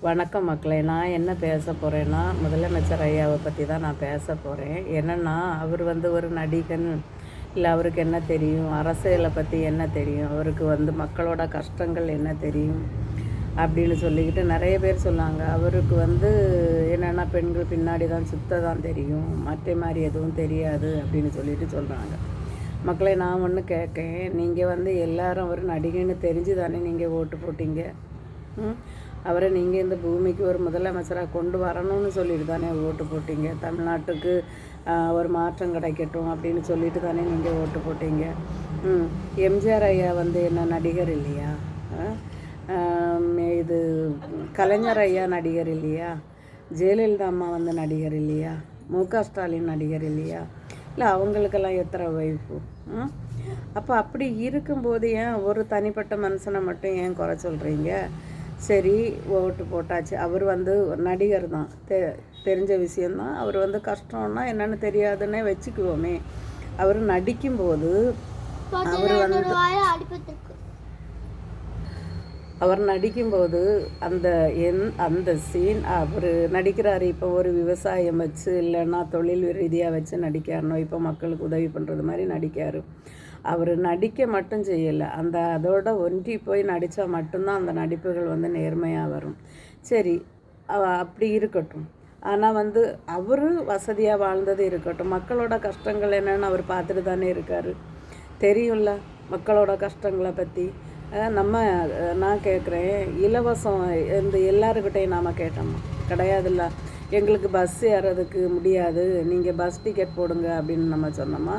வணக்கம் மக்களே. நான் என்ன பேச போகிறேன்னா, முதலமைச்சர் ஐயாவை பற்றி தான் நான் பேச போகிறேன். என்னென்னா, அவர் ஒரு நடிகன் இல்லை, அவருக்கு என்ன தெரியும், அரசியலை பற்றி என்ன தெரியும், அவருக்கு மக்களோட கஷ்டங்கள் என்ன தெரியும் அப்படின்னு சொல்லிக்கிட்டு நிறைய பேர் சொன்னாங்க. அவருக்கு என்னென்னா, பெண்கள் பின்னாடி தான் சுத்த தான் தெரியும், மற்ற மாதிரி எதுவும் தெரியாது அப்படின்னு சொல்லிட்டு சொல்கிறாங்க. மக்களே, நான் ஒன்று கேட்கேன். நீங்கள் எல்லாரும் அவர் நடிகைன்னு தெரிஞ்சு தானே நீங்கள் ஓட்டு போட்டீங்க. அவரை நீங்கள் இந்த பூமிக்கு ஒரு முதலமைச்சராக கொண்டு வரணும்னு சொல்லிட்டு தானே ஓட்டு போட்டீங்க. தமிழ்நாட்டுக்கு ஒரு மாற்றம் கிடைக்கட்டும் அப்படின்னு சொல்லிட்டு தானே நீங்கள் ஓட்டு போட்டீங்க. எம்ஜிஆர் ஐயா என்ன நடிகர் இல்லையா? இது கலைஞர் ஐயா நடிகர் இல்லையா? ஜெயலலிதா அம்மா நடிகர் இல்லையா? முக ஸ்டாலின் நடிகர் இல்லையா? இல்லை, அவங்களுக்கெல்லாம் எத்தனை வைப்பு? அப்போ அப்படி இருக்கும்போது ஏன் ஒரு தனிப்பட்ட மனுஷனை மட்டும் ஏன் குறை சொல்கிறீங்க? சரி, ஓட்டு போட்டாச்சு. அவர் நடிகர் தான், தெரிஞ்ச விஷயந்தான். அவர் கஷ்டம்னா என்னென்னு தெரியாதுன்னே வச்சுக்குவோமே. அவர் நடிக்கும்போது அவர் நடிக்கும்போது அந்த சீன் அவர் நடிக்கிறாரு. இப்போ ஒரு விவசாயம் வச்சு இல்லைன்னா தொழில் ரீதியாக வச்சு நடிக்காருனோ, இப்போ மக்களுக்கு உதவி பண்ணுறது மாதிரி நடிக்காரு. அவர் நடிக்க மட்டும் செய்யலை, அதோட ஒன்றி போய் நடித்தா மட்டும்தான் அந்த நடிப்புகள் நேர்மையாக வரும். சரி, அப்படி இருக்கட்டும். ஆனால் அவர் வசதியாக வாழ்ந்தது இருக்கட்டும். மக்களோட கஷ்டங்கள் என்னென்னு அவர் பார்த்துட்டு தானே இருக்கார். தெரியும்ல மக்களோட கஷ்டங்களை பற்றி. நான் கேட்குறேன், இலவசம் எல்லாருக்கிட்டையும் நாம் கேட்டோமா? கிடையாதுல்ல. எங்களுக்கு பஸ் ஏறதுக்கு முடியாது, நீங்கள் பஸ் டிக்கெட் போடுங்க அப்படின்னு நம்ம சொன்னோமா?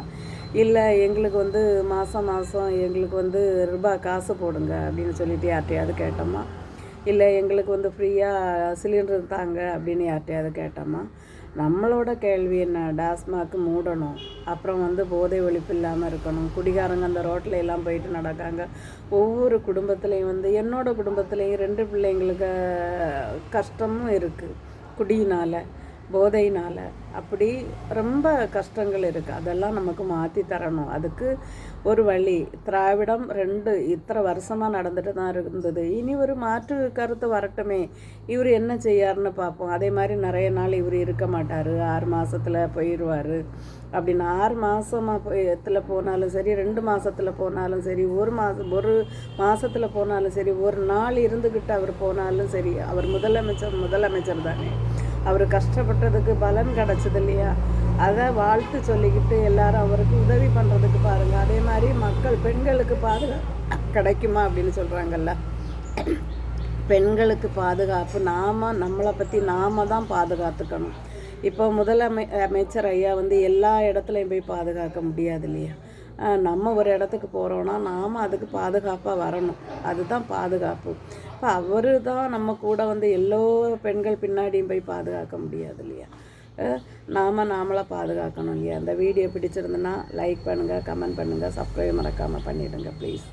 இல்லை, எங்களுக்கு மாதம் எங்களுக்கு ரூபாய் காசு போடுங்க அப்படின்னு சொல்லிட்டு யார்கிட்டையாவது கேட்டோமா? இல்லை, எங்களுக்கு ஃப்ரீயாக சிலிண்டர் தாங்க அப்படின்னு யார்கிட்டையாவது கேட்டோமா? நம்மளோட கேள்வி என்ன? டாஸ்மாக் மூடணும், அப்புறம் போதை ஒழிப்பு இல்லாமல் இருக்கணும். குடிகாரங்க அந்த ரோட்டில் எல்லாம் போயிட்டு நடக்காங்க. ஒவ்வொரு குடும்பத்துலேயும் என்னோட குடும்பத்துலேயும் 2 பிள்ளைங்களுக்கு கஷ்டமும் இருக்குது, குடியினால் போதையினால். அப்படி ரொம்ப கஷ்டங்கள் இருக்குது. அதெல்லாம் நமக்கு மாற்றி தரணும். அதுக்கு ஒரு வழி. திராவிடம் இத்தனை வருஷமாக நடந்துட்டு தான் இருந்தது. இனி ஒரு மாற்று கருத்து வரட்டுமே. இவர் என்ன செய்யாருன்னு பார்ப்போம். அதே மாதிரி நிறைய நாள் இவர் இருக்க மாட்டார், 6 மாதத்தில் போயிடுவார் அப்படின்னு. 6 மாதத்தில் போனாலும் சரி, 2 மாதத்தில் போனாலும் சரி, ஒரு மாதத்தில் போனாலும் சரி, ஒரு நாள் இருந்துக்கிட்டு அவர் போனாலும் சரி, அவர் முதலமைச்சர் தானே. அவர் கஷ்டப்பட்டதுக்கு பலன் கிடச்சது இல்லையா? அதை வாழ்த்து சொல்லிக்கிட்டு எல்லாரும் அவருக்கு உதவி பண்ணுறதுக்கு பாருங்கள். அதே மாதிரி பெண்களுக்கு பாதுகாப்பு கிடைக்குமா அப்படின்னு சொல்கிறாங்கல்ல. பெண்களுக்கு பாதுகாப்பு நம்மளை பற்றி தான் பாதுகாத்துக்கணும். இப்போ அமைச்சர் ஐயா எல்லா இடத்துலையும் போய் பாதுகாக்க முடியாது இல்லையா? நம்ம ஒரு இடத்துக்கு போகிறோன்னா நாம் அதுக்கு பாதுகாப்பாக வரணும். அதுதான் பாதுகாப்பு. இப்போ அவர் தான் நம்ம கூட எல்லோ பெண்கள் பின்னாடியும் போய் பாதுகாக்க முடியாது இல்லையா? நாமளாக பாதுகாக்கணும் இல்லையா? அந்த வீடியோ பிடிச்சிருந்துன்னா லைக் பண்ணுங்கள், கமெண்ட் பண்ணுங்கள், சப்ஸ்கிரைப் மறக்காமல் பண்ணிவிடுங்க ப்ளீஸ்.